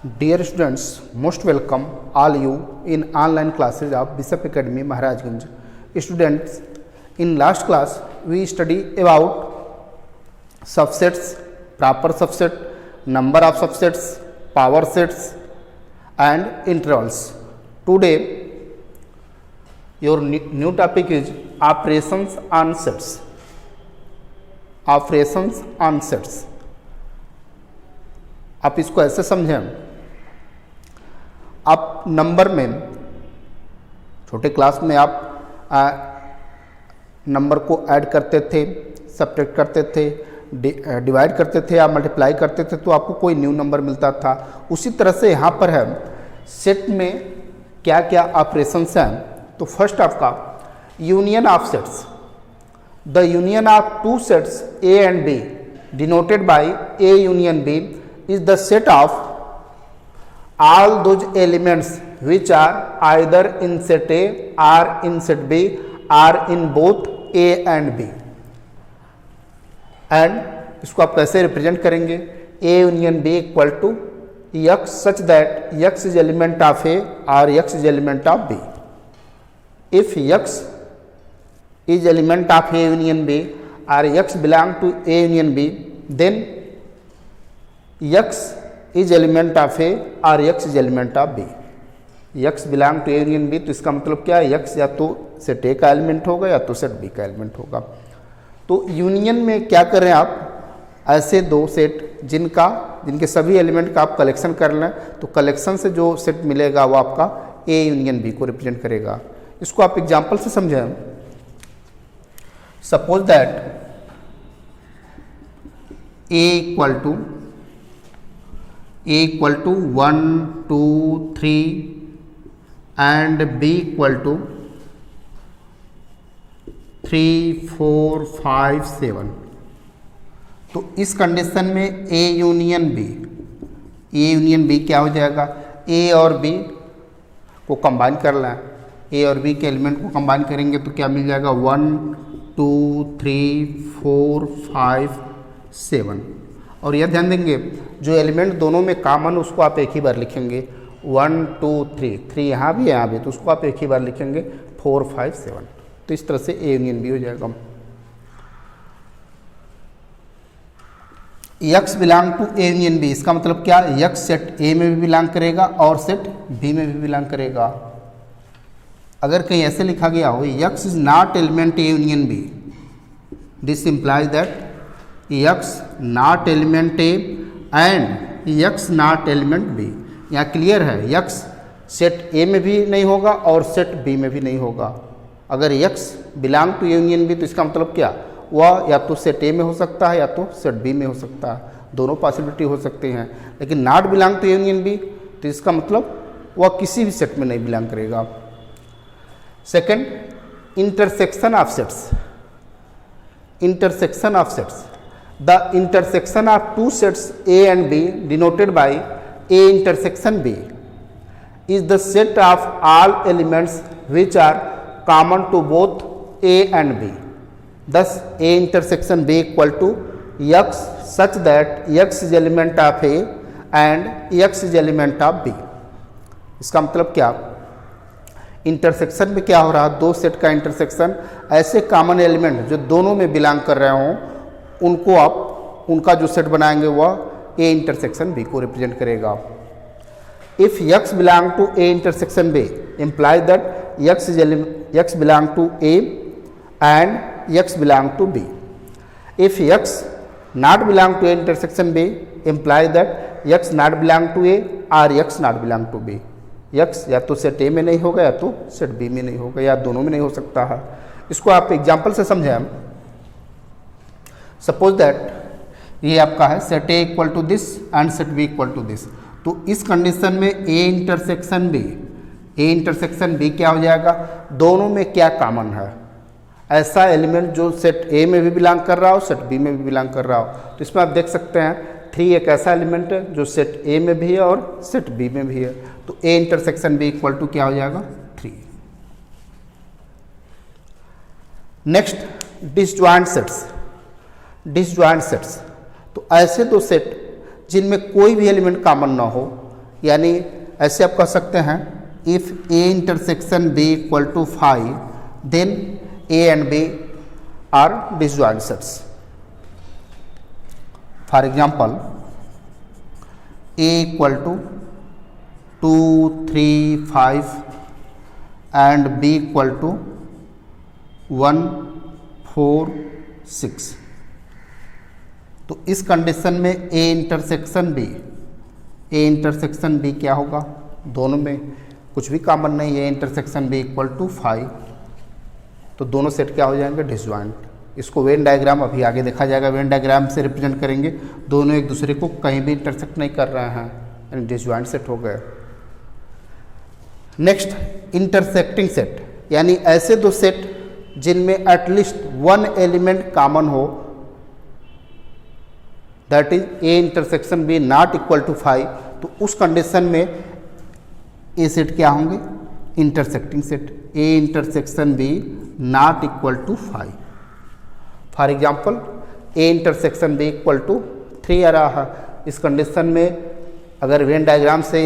Dear students, most welcome all you in online classes of Bishop Academy, Maharajganj. Students, in last class we study about subsets, proper subset, number of subsets, power sets and intervals. Today your new topic is operations on sets. Operations on sets. आप इसको ऐसे समझें, आप number में छोटे class में आप number को ऐड करते थे, सब्ट्रैक्ट करते थे, डिवाइड करते थे या मल्टीप्लाई करते थे तो आपको कोई न्यू नंबर मिलता था। उसी तरह से यहाँ पर है सेट में क्या क्या ऑपरेशंस हैं। तो फर्स्ट आपका union of sets, the union of two sets A and B denoted by A union B is the set of all those elements which are either in set A or in set B or in both A and B। and इसको आप कैसे represent करेंगे? A union B equal to X such that X is element of A or X is element of B। if X is element of A union B or X belong to A union B, then X is element of A और X is element of B। X belong to A union B, तो इसका मतलब क्या है? X या तो set A का element होगा या तो सेट B का एलिमेंट होगा। तो यूनियन में क्या करें आप? ऐसे दो सेट जिनके सभी एलिमेंट का आप कलेक्शन कर लें, तो कलेक्शन से जो सेट मिलेगा वो आपका A यूनियन B को रिप्रेजेंट करेगा। इसको आप एग्जाम्पल से समझें। Suppose that A equal to 1, 2, 3 and B equal to 3, 4, 5, 7। तो इस कंडीशन में A यूनियन B क्या हो जाएगा? A और B को कंबाइन कर लें। A और B के एलिमेंट को कंबाइन करेंगे तो क्या मिल जाएगा? 1, 2, 3, 4, 5, 7। और यह ध्यान देंगे जो एलिमेंट दोनों में कॉमन उसको आप एक ही बार लिखेंगे। 1, 2, 3 यहाँ भी यहाँ भी, तो उसको आप एक ही बार लिखेंगे 4, 5, 7। तो इस तरह से ए यूनियन बी हो जाएगा। X belong to A union B, इसका मतलब क्या? X सेट ए में भी बिलोंग करेगा और सेट बी में भी बिलोंग करेगा। अगर कहीं ऐसे लिखा गया हो X is not element A union B, this implies that X not element A and X not element B. यहाँ क्लियर है, X सेट ए में भी नहीं होगा और सेट बी में भी नहीं होगा। अगर X belong to union B तो इसका मतलब क्या? वह या तो सेट ए में हो सकता है या तो सेट बी में हो सकता है, दोनों पॉसिबिलिटी हो सकते हैं। लेकिन not belong to union B तो इसका मतलब वह किसी भी सेट में नहीं बिलोंग करेगा। Second, intersection of sets. Intersection of sets, the intersection of two sets A and B denoted by A intersection B is the set of all elements which are common to both A and B। thus A intersection B equal to X such that X is element of A and X is element of B। इसका मतलब क्या? Intersection में क्या हो रहा है? दो set का इंटरसेक्शन, ऐसे कॉमन एलिमेंट जो दोनों में बिलोंग कर रहे हों उनको आप उनका जो सेट बनाएंगे वह ए इंटरसेक्शन बी को रिप्रेजेंट करेगा। If X belong to A intersection B imply that X belong to A and X belong to B. If X not belong to A intersection B imply that X not belong to A और X not belong to B. X या तो set A में नहीं होगा या तो set B में नहीं होगा या दोनों में नहीं हो सकता है। इसको आप एग्जाम्पल से समझें। सपोज दैट ये आपका है set A equal to this and set B equal to this. तो इस कंडीशन में ए इंटरसेक्शन बी क्या हो जाएगा? दोनों में क्या कॉमन है? ऐसा एलिमेंट जो सेट ए में भी बिलोंग कर रहा हो सेट बी में भी बिलोंग कर रहा हो। तो इसमें आप देख सकते हैं 3 एक ऐसा एलिमेंट है जो सेट ए में भी है और सेट बी में भी है। तो A intersection B equal to क्या हो जाएगा? 3। Next, disjoint sets. तो ऐसे दो सेट जिनमें कोई भी एलिमेंट कॉमन ना हो यानी ऐसे आप कह सकते हैं, if A intersection B equal to 5 then A and B are disjoint sets. For example A equal to 2 3 5 and B equal to 1 4 6। तो इस कंडीशन में A इंटरसेक्शन B क्या होगा? दोनों में कुछ भी कॉमन नहीं है, A intersection B equal to 5, तो दोनों सेट क्या हो जाएंगे? डिसजॉइंट। इसको वेन डायग्राम अभी आगे देखा जाएगा, वेन डायग्राम से रिप्रेजेंट करेंगे। दोनों एक दूसरे को कहीं भी इंटरसेक्ट नहीं कर रहे हैं, यानी डिसजॉइंट सेट हो गए। नेक्स्ट इंटरसेक्टिंग सेट, यानी ऐसे दो सेट जिनमें एटलीस्ट वन एलिमेंट कॉमन हो, that is A intersection B not equal to 5, तो उस कंडीशन में ये सेट क्या होंगे? Intersecting set. A intersection B not equal to 5। For example A intersection B equal to 3 आ रहा है। इस कंडीशन में अगर वेन डायग्राम से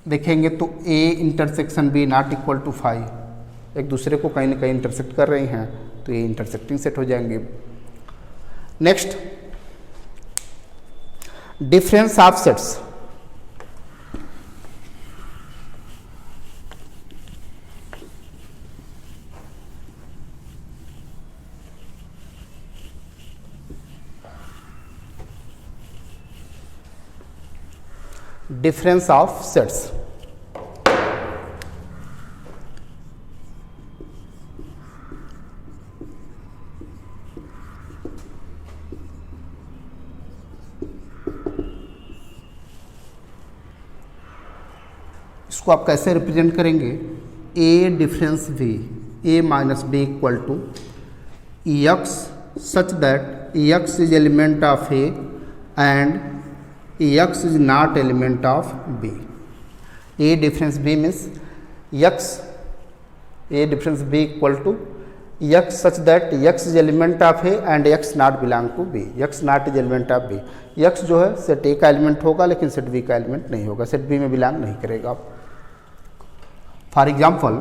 देखेंगे तो A intersection B not equal to 5 एक दूसरे को कहीं ना कहीं इंटरसेक्ट कर रही हैं, तो ये इंटरसेक्टिंग सेट हो जाएंगे। Next difference of sets. Difference of sets, इसको आप कैसे रिप्रेजेंट करेंगे? A difference B, A minus B equal to X such that X is element of A and X is not element of B। A difference B means A difference B equal to X such that X is element of A and X not belong to B। X not is element of B। X जो है set A का element होगा लेकिन set B का element नहीं होगा, set B में belong नहीं करेगा। For example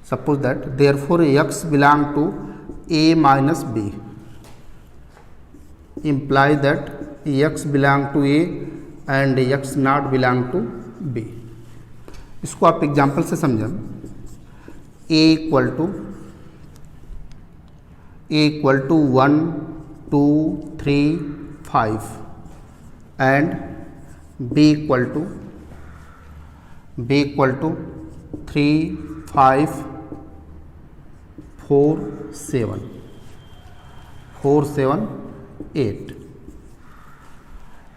suppose that therefore X belong to A minus B imply that X belong to A and X not belong to B। इसको आप एग्जाम्पल से समझें। A equal to 1 2 3 5 and B equal to 3 5 4 7 8।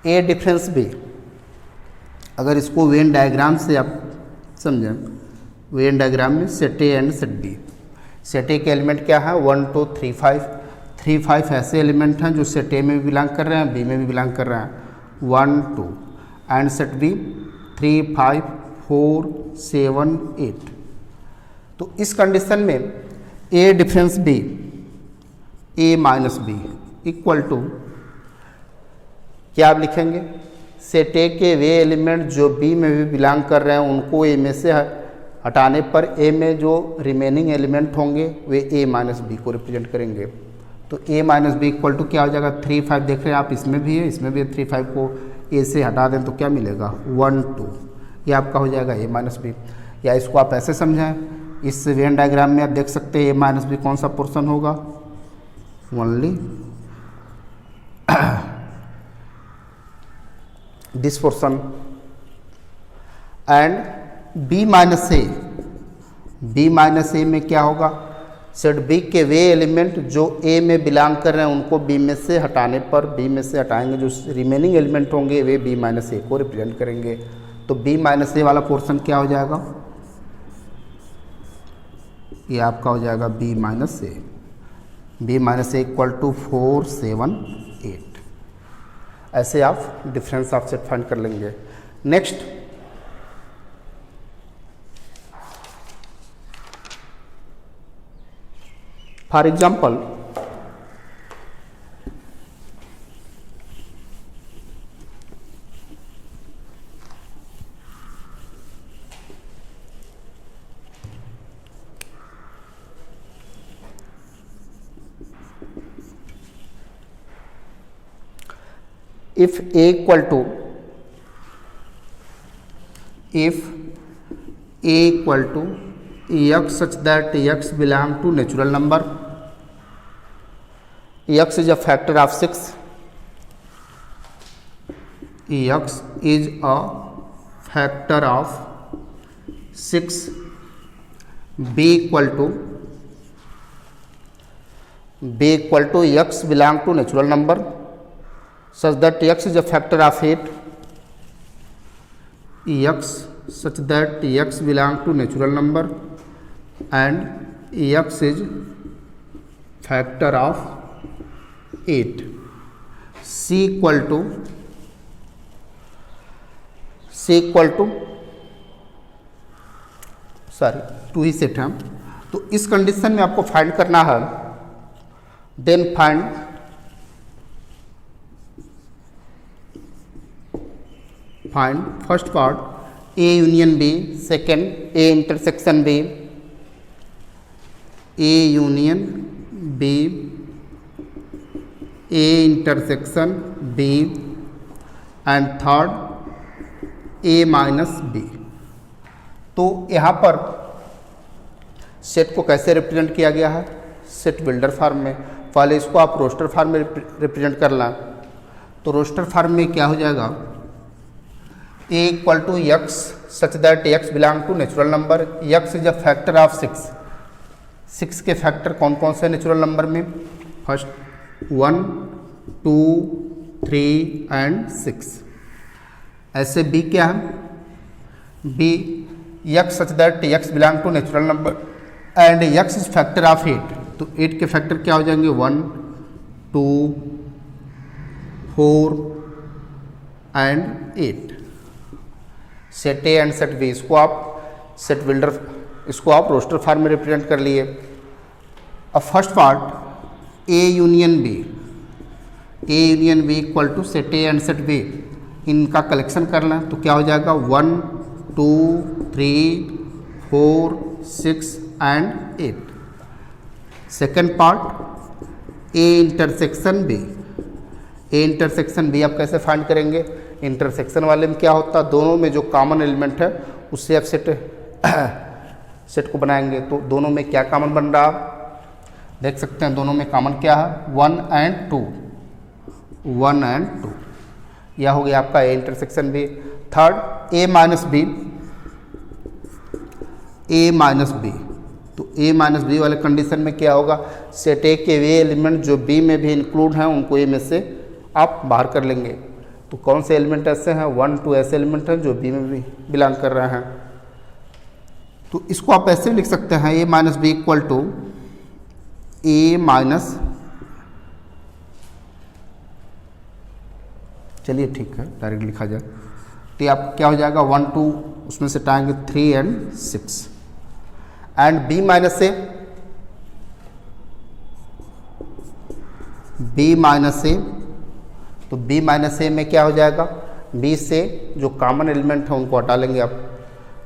A difference B, अगर इसको Venn diagram से आप समझें, Venn diagram में set A and set B। Set A के एलिमेंट क्या है? 1 2 3 5। 3 5 ऐसे एलिमेंट हैं जो सेट A में भी बिलोंग कर रहे हैं, B में भी बिलोंग कर रहे हैं, 1 2। And set B 3 5 4 7 8। तो इस कंडीशन में A difference B, A minus B equal to क्या आप लिखेंगे? सेट A के वे एलिमेंट जो B में भी बिलोंग कर रहे हैं उनको A में से हटाने पर A में जो रिमेनिंग एलिमेंट होंगे वे A माइनस B को रिप्रेजेंट करेंगे। तो A minus B equal to क्या हो जाएगा? 3 5 देख रहे हैं आप, इसमें भी है, इसमें भी है। 3 5 को A से हटा दें तो क्या मिलेगा? 1 2। ये आपका हो जाएगा A माइनस B। या इसको आप ऐसे समझें, इस वेन डायग्राम में आप देख सकते हैं A माइनस B कौन सा पोर्शन होगा? Only this portion. And B minus A में क्या होगा? सेट B के वे एलिमेंट जो A में बिलोंग कर रहे हैं उनको B में से हटाने पर, B में से हटाएंगे जो रिमेनिंग एलिमेंट होंगे वे B माइनस A को रिप्रेजेंट करेंगे। तो B माइनस A वाला पोर्शन क्या हो जाएगा? ये आपका हो जाएगा B minus A। B minus A equal to 4 7 8। ऐसे आप डिफरेंस ऑफ सेट फाइंड कर लेंगे। Next for example if a equal to x such that x belong to natural number, x is a factor of 6, x is a factor of 6, b equal to x belong to natural number such that x is a factor of 8, x such that x belong to natural number and x is factor of 8, c equal to to ही set है। तो इस condition में आपको find करना है, then find first part A union B, second A intersection B, A union B, A intersection B and third A minus B. तो यहाँ पर सेट को कैसे रिप्रेजेंट किया गया है, सेट बिल्डर फॉर्म में। पहले इसको आप रोस्टर फॉर्म में रिप्रेजेंट कर लें। तो रोस्टर फॉर्म में क्या हो जाएगा, A equal to X such that X belong to natural number, X is a factor of 6। 6 के फैक्टर कौन कौन से नेचुरल नंबर में, फर्स्ट 1 2 3 एंड 6। ऐसे बी क्या है, B X such that X belong to natural number and X is factor of 8। तो 8 के फैक्टर क्या हो जाएंगे, 1 2 4 and 8। Set A and set B, इसको आप सेट बिल्डर, इसको आप रोस्टर फॉर्म में रिप्रेजेंट कर लिए। अब first part A union B, A union B equal to set A and set B, इनका कलेक्शन करना है। तो क्या हो जाएगा, 1 2 3 4 6 and 8। Second part A intersection B, A intersection B आप कैसे फाइंड करेंगे, इंटरसेक्शन वाले में क्या होता है, दोनों में जो कॉमन एलिमेंट है उससे आप सेट को बनाएंगे। तो दोनों में क्या कॉमन बन रहा, देख सकते हैं दोनों में कॉमन क्या है, 1 एंड 2, 1 एंड 2। यह हो गया आपका A intersection B. Third A minus B, A minus B. तो ए माइनस बी वाले कंडीशन में क्या होगा, सेट ए के वे एलिमेंट जो बी में भी इंक्लूड हैं उनको ए में से आप बाहर कर लेंगे। तो कौन से एलिमेंट ऐसे हैं, 1 2 ऐसे एलिमेंट हैं जो बी में भी बिलोंग कर रहे हैं। तो इसको आप ऐसे भी लिख सकते हैं, A minus B equal to A minus, चलिए ठीक है डायरेक्ट लिखा जाए। तो आप क्या हो जाएगा, 1 2 उसमें से हटाएंगे 3 and 6 and B minus A, B minus A. तो बी माइनस ए में क्या हो जाएगा, बी से जो कॉमन एलिमेंट है उनको हटा लेंगे आप।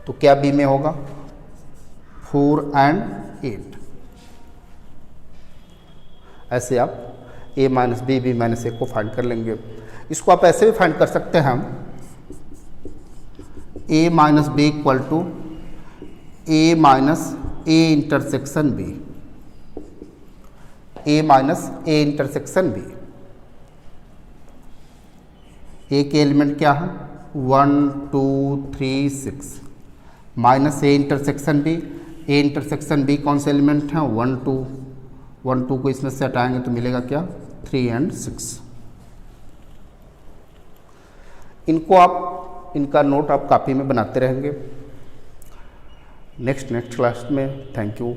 तो क्या बी में होगा, 4 एंड 8। ऐसे आप ए माइनस बी, बी माइनस ए को फाइंड कर लेंगे। इसको आप ऐसे भी फाइंड कर सकते हैं, A minus B equal to A minus A intersection B, A minus A intersection B. A के एलिमेंट क्या है, 1 2 3 6 minus A intersection B, A intersection B कौन से एलिमेंट हैं, 1 2, 1 2 को इसमें से हटाएंगे तो मिलेगा क्या, 3 एंड 6। इनको आप, इनका नोट आप कॉपी में बनाते रहेंगे। नेक्स्ट क्लास में। Thank you.